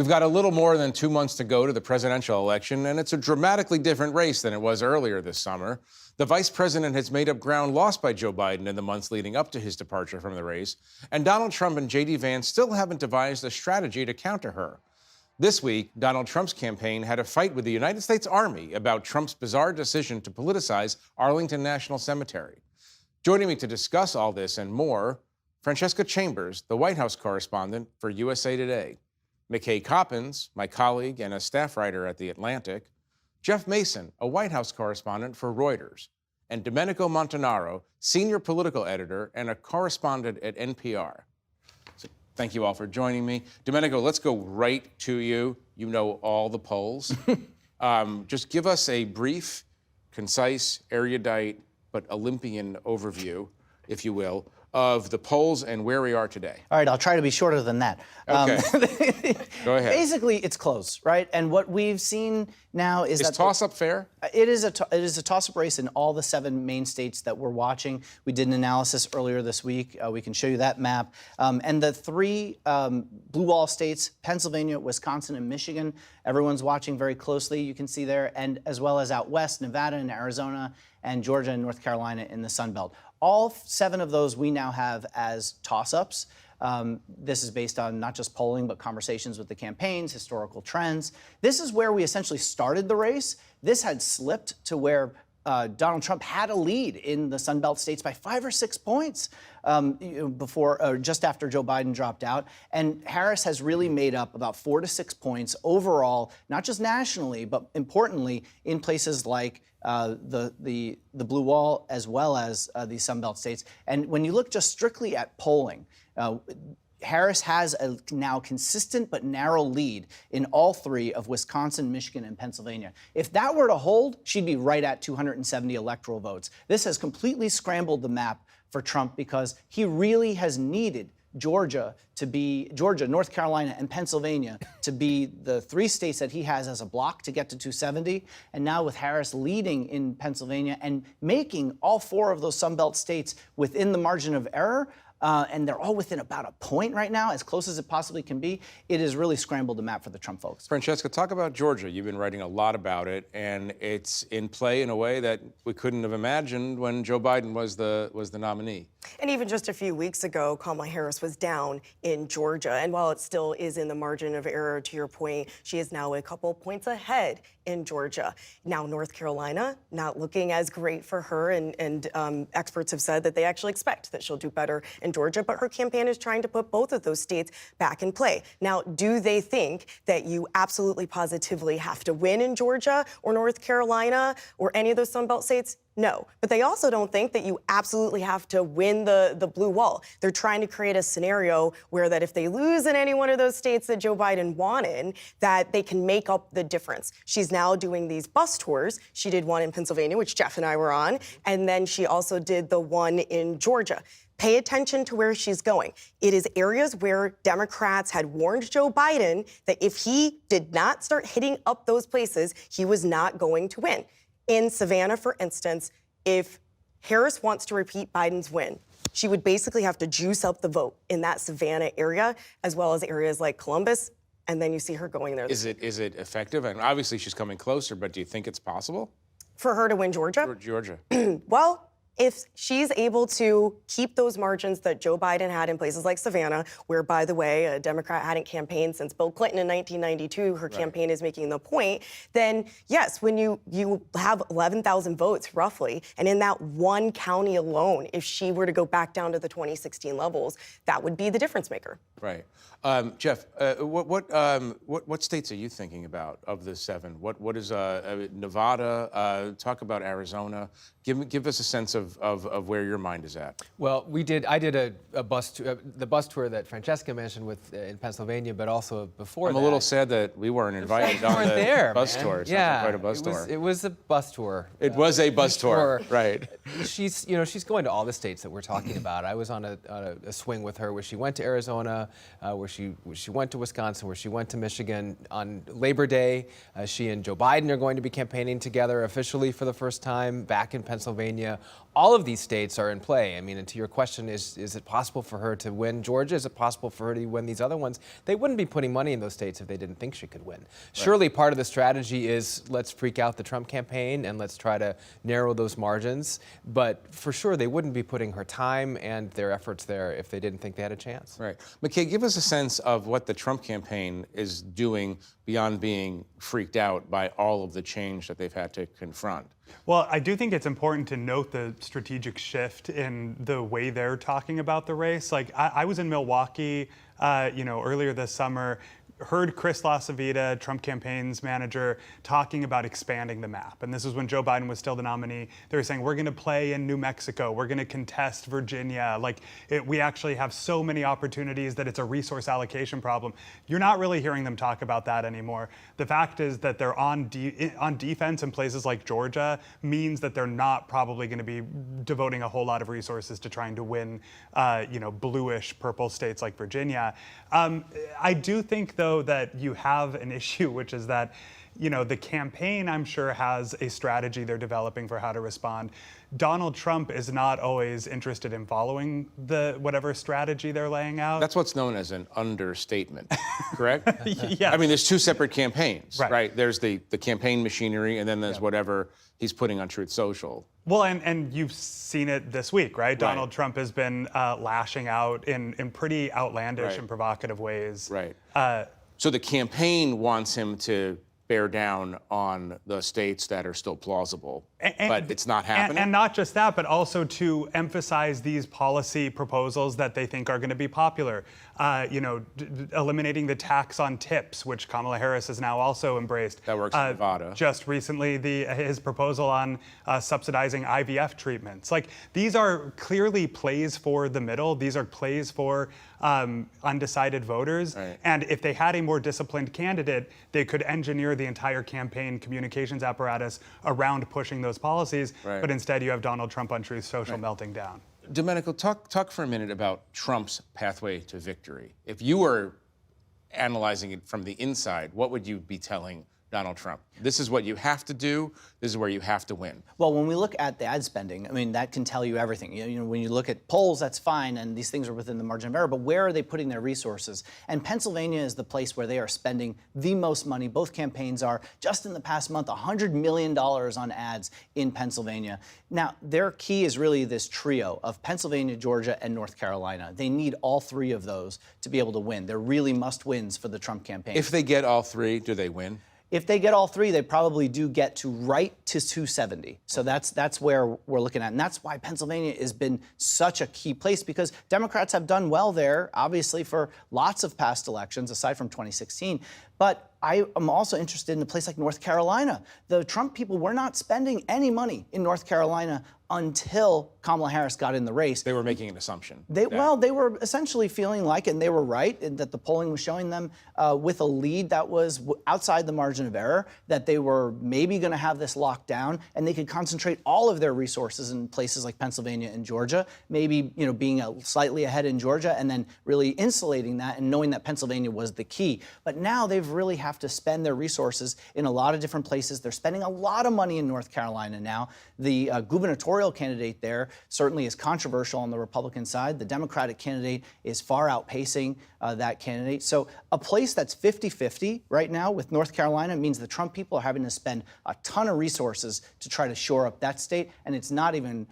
We've got a little more than 2 months to go to the presidential election, and it's a dramatically different race than it was earlier this summer. The vice president has made up ground lost by Joe Biden in the months leading up to his departure from the race, and Donald Trump and J.D. Vance still haven't devised a strategy to counter her. This week, Donald Trump's campaign had a fight with the United States Army about Trump's bizarre decision to politicize Arlington National Cemetery. Joining me to discuss all this and more, Francesca Chambers, the White House correspondent for USA Today. McKay Coppins, my colleague and a staff writer at The Atlantic. Jeff Mason, a White House correspondent for Reuters. And Domenico Montanaro, senior political editor and a correspondent at NPR. So thank you all for joining me. Domenico, let's go right to you. You know all the polls. Just give us a brief, concise, erudite, but Olympian overview, if you will, of the polls and where we are today. All right, I'll try to be shorter than that. Okay. Go ahead. Basically, it's close, right? And what we've seen now is that... Is toss-up fair? It is a toss-up race in all the 7 main states that we're watching. We did an analysis earlier this week. We can show you that map. And the 3 blue wall states, Pennsylvania, Wisconsin, and Michigan, everyone's watching very closely, you can see there, and as well as out west, Nevada and Arizona, and Georgia and North Carolina in the Sun Belt. All 7 of those we now have as toss-ups. This is based on not just polling, but conversations with the campaigns, historical trends. This is where we essentially started the race. This had slipped to where Donald Trump had a lead in the Sun Belt states by 5 or 6 points just after Joe Biden dropped out. And Harris has really made up about 4 to 6 points overall, not just nationally, but importantly in places like the blue wall as well as the Sun Belt states. And when you look just strictly at polling, Harris has a now consistent but narrow lead in all 3 of Wisconsin, Michigan, and Pennsylvania. If that were to hold, she'd be right at 270 electoral votes. This has completely scrambled the map for Trump because he really has needed Georgia, North Carolina, and Pennsylvania to be the 3 states that he has as a block to get to 270. And now with Harris leading in Pennsylvania and making all 4 of those Sun Belt states within the margin of error, and they're all within about a point right now, as close as it possibly can be, it has really scrambled the map for the Trump folks. Francesca, talk about Georgia. You've been writing a lot about it, and it's in play in a way that we couldn't have imagined when Joe Biden was the nominee. And even just a few weeks ago, Kamala Harris was down in Georgia. And while it still is in the margin of error, to your point, she is now a couple points ahead in Georgia. Now, North Carolina, not looking as great for her. And experts have said that they actually expect that she'll do better in Georgia. But her campaign is trying to put both of those states back in play. Now, do they think that you absolutely positively have to win in Georgia or North Carolina or any of those Sun Belt states? No, but they also don't think that you absolutely have to win the blue wall. They're trying to create a scenario where that if they lose in any one of those states that Joe Biden wanted, that they can make up the difference. She's now doing these bus tours. She did one in Pennsylvania, which Jeff and I were on, and then she also did the one in Georgia. Pay attention to where she's going. It is areas where Democrats had warned Joe Biden that if he did not start hitting up those places, he was not going to win. In Savannah, for instance, if Harris wants to repeat Biden's win, she would basically have to juice up the vote in that Savannah area, as well as areas like Columbus, and then you see her going there. Is it effective? And obviously she's coming closer, but do you think it's possible? For her to win Georgia? Georgia. Well, if she's able to keep those margins that Joe Biden had in places like Savannah, where, by the way, a Democrat hadn't campaigned since Bill Clinton in 1992, her campaign is making the point, then yes, when you have 11,000 votes roughly, and in that one county alone, if she were to go back down to the 2016 levels, that would be the difference maker. Right. Jeff, what states are you thinking about of the 7? What is Nevada? Talk about Arizona. Give us a sense of where your mind is at. Well, I did a bus tour, the bus tour that Francesca mentioned in Pennsylvania, but also before that. I'm a little sad that we weren't invited on the bus tour. Yeah, quite a bus tour. It was a bus tour. It was a bus tour, right? She's going to all the states that we're talking about. I was on a swing with her where she went to Arizona, where she went to Wisconsin, where she went to Michigan. On Labor Day, she and Joe Biden are going to be campaigning together officially for the first time back in Pennsylvania. all of these states are in play. I mean, and to your question, is it possible for her to win Georgia? Is it possible for her to win these other ones? They wouldn't be putting money in those states if they didn't think she could win. Right. Surely part of the strategy is let's freak out the Trump campaign and let's try to narrow those margins. But for sure, they wouldn't be putting her time and their efforts there if they didn't think they had a chance. Right. McKay, give us a sense of what the Trump campaign is doing beyond being freaked out by all of the change that they've had to confront. Well, I do think it's important to note the strategic shift in the way they're talking about the race. Like, I was in Milwaukee, earlier this summer, heard Chris LaCivita, Trump campaign's manager, talking about expanding the map. And this is when Joe Biden was still the nominee. They were saying, we're going to play in New Mexico. We're going to contest Virginia. We actually have so many opportunities that it's a resource allocation problem. You're not really hearing them talk about that anymore. The fact is that they're on defense in places like Georgia means that they're not probably going to be devoting a whole lot of resources to trying to win, bluish purple states like Virginia. I do think, though, that you have an issue, which is that, the campaign, I'm sure, has a strategy they're developing for how to respond. Donald Trump is not always interested in following whatever strategy they're laying out. That's what's known as an understatement, correct? Yes. I mean, there's two separate campaigns, Right. right? There's the campaign machinery, and then there's whatever he's putting on Truth Social. Well, and you've seen it this week, right? Donald Trump has been lashing out in pretty outlandish and provocative ways. Right. So the campaign wants him to bear down on the states that are still plausible, but it's not happening. And not just that, but also to emphasize these policy proposals that they think are going to be popular. Eliminating the tax on tips, which Kamala Harris has now also embraced. That works in Nevada. Just recently, his proposal on subsidizing IVF treatments. These are clearly plays for the middle. These are plays for undecided voters. Right. And if they had a more disciplined candidate, they could engineer the entire campaign communications apparatus around pushing those policies. Right. But instead, you have Donald Trump on Truth Social melting down. Domenico, talk for a minute about Trump's pathway to victory. If you were analyzing it from the inside, what would you be telling Donald Trump? This is what you have to do. This is where you have to win. Well, when we look at the ad spending, I mean, that can tell you everything. When you look at polls, that's fine, and these things are within the margin of error, but where are they putting their resources? And Pennsylvania is the place where they are spending the most money. Both campaigns are. Just in the past month, $100 million on ads in Pennsylvania. Now, their key is really this trio of Pennsylvania, Georgia, and North Carolina. They need all three of those to be able to win. They're really must-wins for the Trump campaign. If they get all three, do they win? If they get all three, they probably do get to right to 270. So that's where we're looking at. And that's why Pennsylvania has been such a key place, because Democrats have done well there, obviously, for lots of past elections, aside from 2016. But I am also interested in a place like North Carolina. The Trump people were not spending any money in North Carolina until Kamala Harris got in the race. They were making an assumption. They were essentially feeling like, and they were right, that the polling was showing them with a lead that was outside the margin of error, that they were maybe going to have this locked down, and they could concentrate all of their resources in places like Pennsylvania and Georgia, maybe being slightly ahead in Georgia, and then really insulating that and knowing that Pennsylvania was the key. But now they've really have to spend their resources in a lot of different places. They're spending a lot of money in North Carolina now. The gubernatorial candidate there certainly is controversial on the Republican side. The Democratic candidate is far outpacing that candidate. So a place that's 50-50 right now with North Carolina means the Trump people are having to spend a ton of resources to try to shore up that state, and it's not even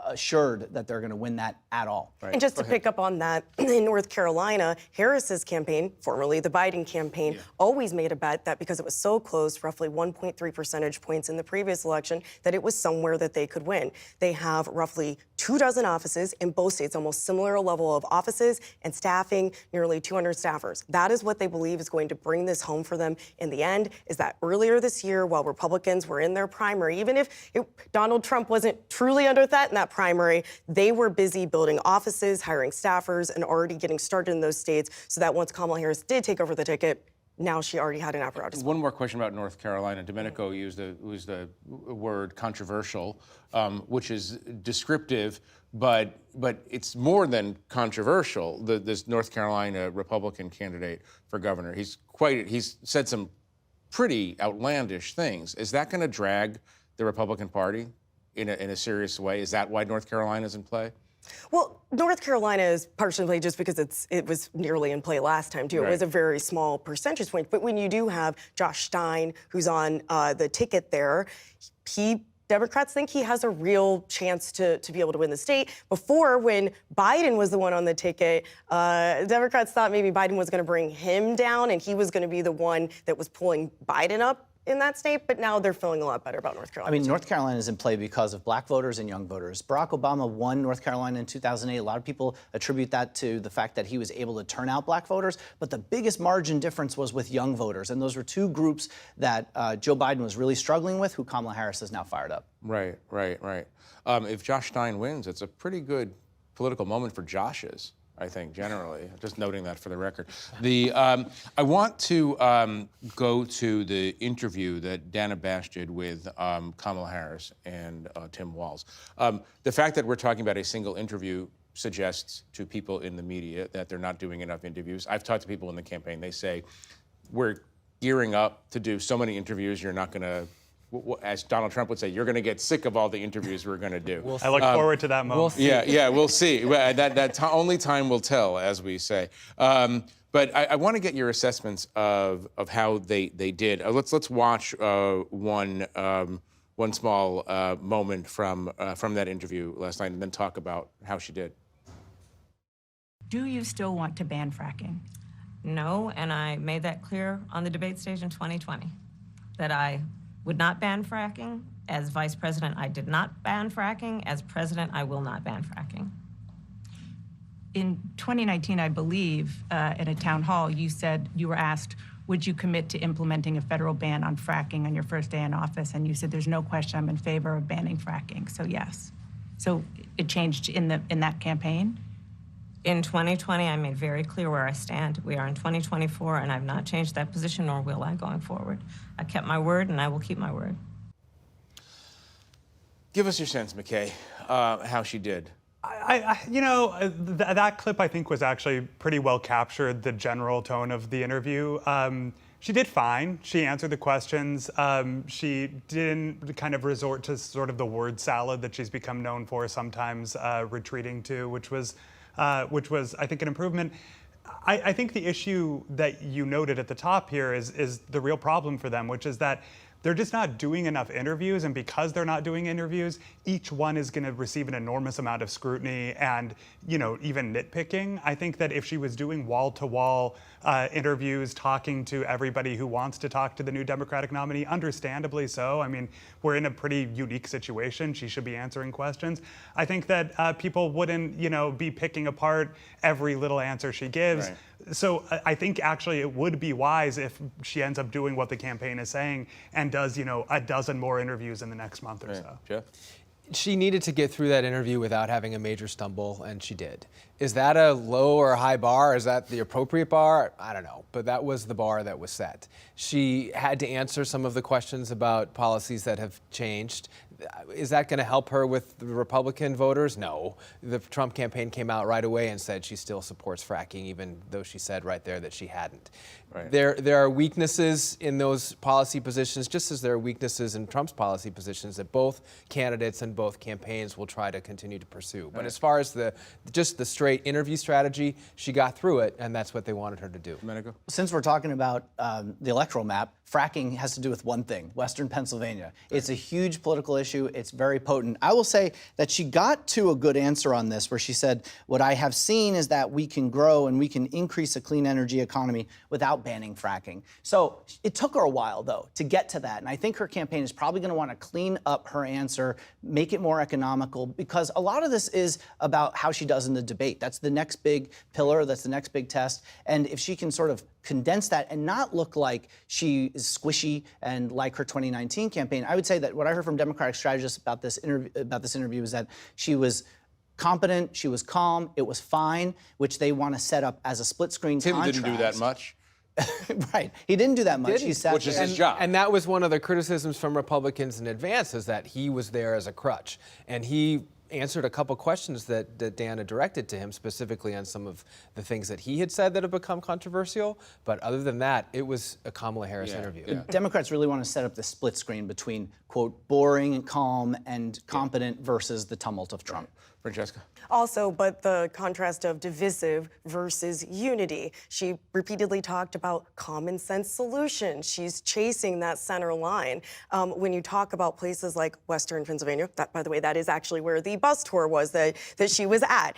assured that they're going to win that at all. Right. And just to pick up on that, in North Carolina, Harris's campaign, formerly the Biden campaign, always made a bet that because it was so close, roughly 1.3 percentage points in the previous election, that it was somewhere that they could win. They have roughly 24 offices in both states, almost similar level of offices and staffing, nearly 200 staffers. That is what they believe is going to bring this home for them in the end, is that earlier this year, while Republicans were in their primary, even if Donald Trump wasn't truly under threat in that primary, they were busy building offices, hiring staffers, and already getting started in those states so that once Kamala Harris did take over the ticket, now she already had an apparatus. One more question about North Carolina. Domenico used the word controversial, which is descriptive, but it's more than controversial. This North Carolina Republican candidate for governor, he's said some pretty outlandish things. Is that going to drag the Republican Party? in a serious way? Is that why North Carolina is in play? Well, North Carolina is partially in play just because it was nearly in play last time, too. Right. It was a very small percentage point. But when you do have Josh Stein, who's on the ticket there, Democrats think he has a real chance to be able to win the state. Before, when Biden was the one on the ticket, Democrats thought maybe Biden was going to bring him down and he was going to be the one that was pulling Biden up in that state, but now they're feeling a lot better about North Carolina. I mean, North Carolina is in play because of black voters and young voters. Barack Obama won North Carolina in 2008. A lot of people attribute that to the fact that he was able to turn out black voters, but the biggest margin difference was with young voters, and those were two groups that Joe Biden was really struggling with, who Kamala Harris has now fired up. Right. If Josh Stein wins, it's a pretty good political moment for Josh's, I think, generally. Just noting that for the record. I want to go to the interview that Dana Bash did with Kamala Harris and Tim Walz. The fact that we're talking about a single interview suggests to people in the media that they're not doing enough interviews. I've talked to people in the campaign. They say, we're gearing up to do so many interviews, you're not going to, as Donald Trump would say, you're going to get sick of all the interviews we're going to do. I look forward to that moment. We'll see. Yeah, we'll see. Only time will tell, as we say. But I want to get your assessments of how they did. Let's watch one small moment from that interview last night, and then talk about how she did. Do you still want to ban fracking? No, and I made that clear on the debate stage in 2020, that I would not ban fracking. As vice president, I did not ban fracking. As president, I will not ban fracking. In 2019, I believe, in a town hall, you said you were asked, would you commit to implementing a federal ban on fracking on your first day in office? And you said, there's no question I'm in favor of banning fracking. So yes. So it changed in that campaign? In 2020, I made very clear where I stand. We are in 2024, and I've not changed that position, nor will I going forward. I kept my word, and I will keep my word. Give us your sense, McKay, how she did. That clip I think was actually pretty well captured the general tone of the interview. She did fine. She answered the questions. She didn't kind of resort to sort of the word salad that she's become known for sometimes retreating to, which was, I think, an improvement. I think the issue that you noted at the top here is the real problem for them, which is that they're just not doing enough interviews, and because they're not doing interviews, each one is going to receive an enormous amount of scrutiny and, even nitpicking. I think that if she was doing wall-to-wall interviews, talking to everybody who wants to talk to the new Democratic nominee, understandably so. I mean, we're in a pretty unique situation. She should be answering questions. I think that people wouldn't, be picking apart every little answer she gives. Right. So I think actually it would be wise if she ends up doing what the campaign is saying and does, a dozen more interviews in the next month or so. Jeff? She needed to get through that interview without having a major stumble, and she did. Is that a low or high bar? Is that the appropriate bar? I don't know, but that was the bar that was set. She had to answer some of the questions about policies that have changed. Is that going to help her with the Republican voters? No. The Trump campaign came out right away and said she still supports fracking, even though she said right there that she hadn't. Right. There are weaknesses in those policy positions, just as there are weaknesses in Trump's policy positions that both candidates and both campaigns will try to continue to pursue. But as far as just the straight interview strategy, she got through it, and that's what they wanted her to do. Domenico? Since we're talking about the electoral map, fracking has to do with one thing, Western Pennsylvania. It's a huge political issue. It's very potent. I will say that she got to a good answer on this, where she said, what I have seen is that we can grow and we can increase a clean energy economy without banning fracking. So it took her a while, though, to get to that. And I think her campaign is probably going to want to clean up her answer, make it more economical, because a lot of this is about how she does in the debate. That's the next big pillar. That's the next big test. And if she can sort of condense that and not look like she is squishy and like her 2019 campaign, I would say that what I heard from Democratic strategists about this interview is that she was competent, she was calm, it was fine, which they want to set up as a split-screen contrast. Tim didn't do that much. Right. He didn't do that much. He sat Which is there. his job. And that was one of the criticisms from Republicans in advance, is that he was there as a crutch. And he answered a couple questions that Deanna directed to him, specifically on some of the things that he had said that have become controversial. But other than that, it was a Kamala Harris interview. Yeah. Democrats really want to set up the split screen between, quote, boring and calm and competent versus the tumult of Trump. Francesca? Also, but the contrast of divisive versus unity. She repeatedly talked about common sense solutions. She's chasing that center line. When you talk about places like Western Pennsylvania, that, by the way, that is actually where the bus tour was that she was at.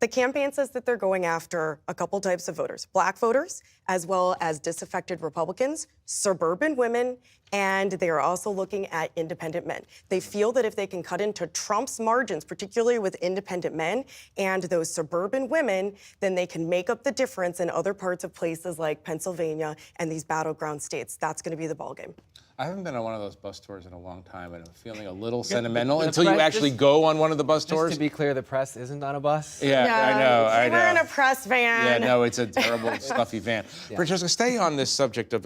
The campaign says that they're going after a couple types of voters, black voters, as well as disaffected Republicans, suburban women, and they are also looking at independent men. They feel that if they can cut into Trump's margins, particularly with independent men and those suburban women, then they can make up the difference in other parts of places like Pennsylvania and these battleground states. That's going to be the ballgame. I haven't been on one of those bus tours in a long time, and I'm feeling a little sentimental until you actually go on one of the bus tours. Just to be clear, the press isn't on a bus. Yeah, I know. We're in a press van. Yeah, no, it's a terrible, stuffy van. Francesca, stay on this subject of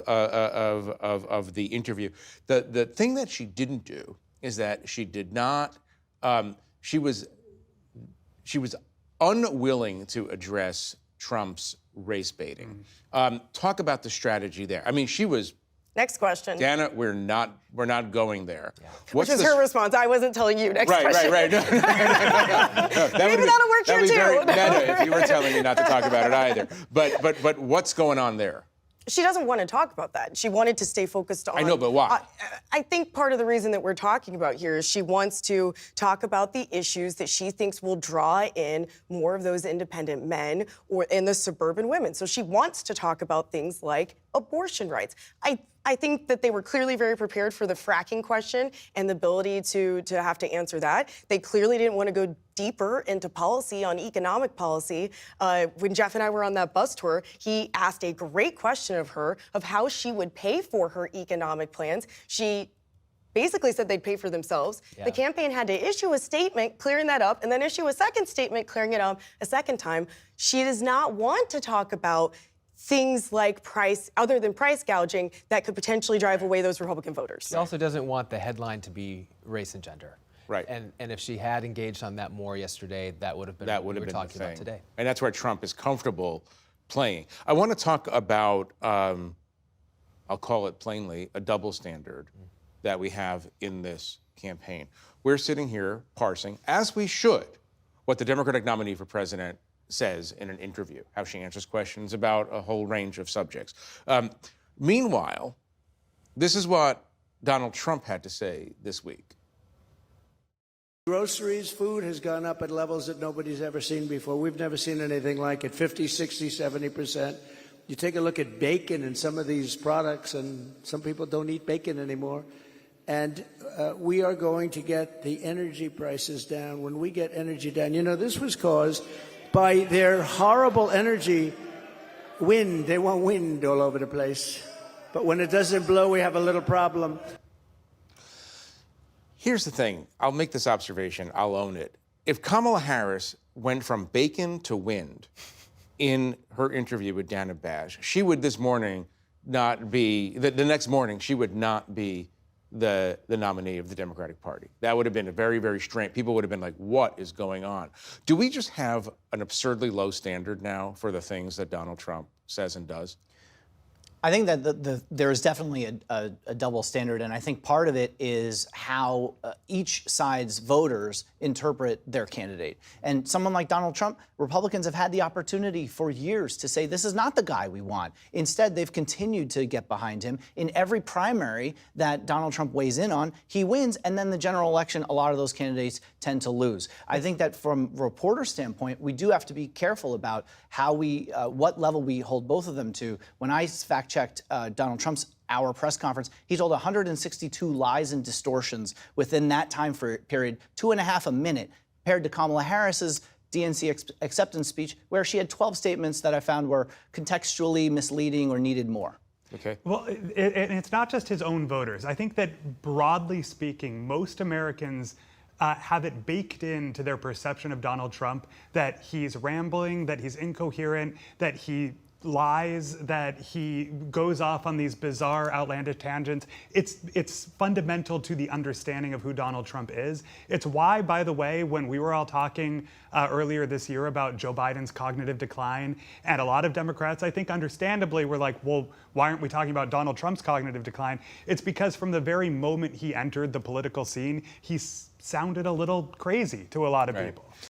the interview. The thing that she didn't do is that she did not. She was unwilling to address Trump's race baiting. Talk about the strategy there. I mean, she was. Next question. Dana, we're not going there. Yeah. Which was her response. I wasn't telling you. Next question. Right. No. Maybe that'll work here too. Meta if you were telling me not to talk about it either. But what's going on there? She doesn't want to talk about that. She wanted to stay focused on. I know, but why? I think part of the reason that we're talking about here is she wants to talk about the issues that she thinks will draw in more of those independent men or in the suburban women. So she wants to talk about things like abortion rights. I think that they were clearly very prepared for the fracking question and the ability to have to answer that. They clearly didn't want to go deeper into policy on economic policy. When Jeff and I were on that bus tour, he asked a great question of her of how she would pay for her economic plans. She basically said they'd pay for themselves. Yeah. The campaign had to issue a statement clearing that up and then issue a second statement clearing it up a second time. She does not want to talk about things like price, other than price gouging, that could potentially drive away those Republican voters. She also doesn't want the headline to be race and gender. Right. And if she had engaged on that more yesterday, that would have been what we were talking about today. And that's where Trump is comfortable playing. I want to talk about, I'll call it plainly, a double standard that we have in this campaign. We're sitting here parsing, as we should, what the Democratic nominee for president says in an interview, how she answers questions about a whole range of subjects. Meanwhile, this is what Donald Trump had to say this week. Groceries, food has gone up at levels that nobody's ever seen before. We've never seen anything like it, 50, 60, 70%. You take a look at bacon and some of these products, and some people don't eat bacon anymore. And we are going to get the energy prices down. When we get energy down, you know, this was caused by their horrible energy wind. They want wind all over the place. But when it doesn't blow, we have a little problem. Here's the thing. I'll make this observation. I'll own it. If Kamala Harris went from bacon to wind in her interview with Dana Bash, she would this morning not be, the next morning, she would not be the nominee of the Democratic Party. That would have been a very, very strange. People would have been like, what is going on? Do we just have an absurdly low standard now for the things that Donald Trump says and does? I think that there is definitely a double standard, and I think part of it is how each side's voters interpret their candidate. And someone like Donald Trump, Republicans have had the opportunity for years to say, this is not the guy we want. Instead, they've continued to get behind him. In every primary that Donald Trump weighs in on, he wins, and then the general election, a lot of those candidates tend to lose. I think that from a reporter standpoint, we do have to be careful about how we, what level we hold both of them to. When I fact-checked Donald Trump's hour press conference, he told 162 lies and distortions within that time period, 2.5 a minute, compared to Kamala Harris's DNC acceptance speech, where she had 12 statements that I found were contextually misleading or needed more. Okay. Well, it's not just his own voters. I think that broadly speaking, most Americans have it baked into their perception of Donald Trump that he's rambling, that he's incoherent, that he lies, that he goes off on these bizarre, outlandish tangents. It's fundamental to the understanding of who Donald Trump is. It's why, by the way, when we were all talking earlier this year about Joe Biden's cognitive decline, and a lot of Democrats, I think understandably, were like, well, why aren't we talking about Donald Trump's cognitive decline? It's because from the very moment he entered the political scene, he sounded a little crazy to a lot of people.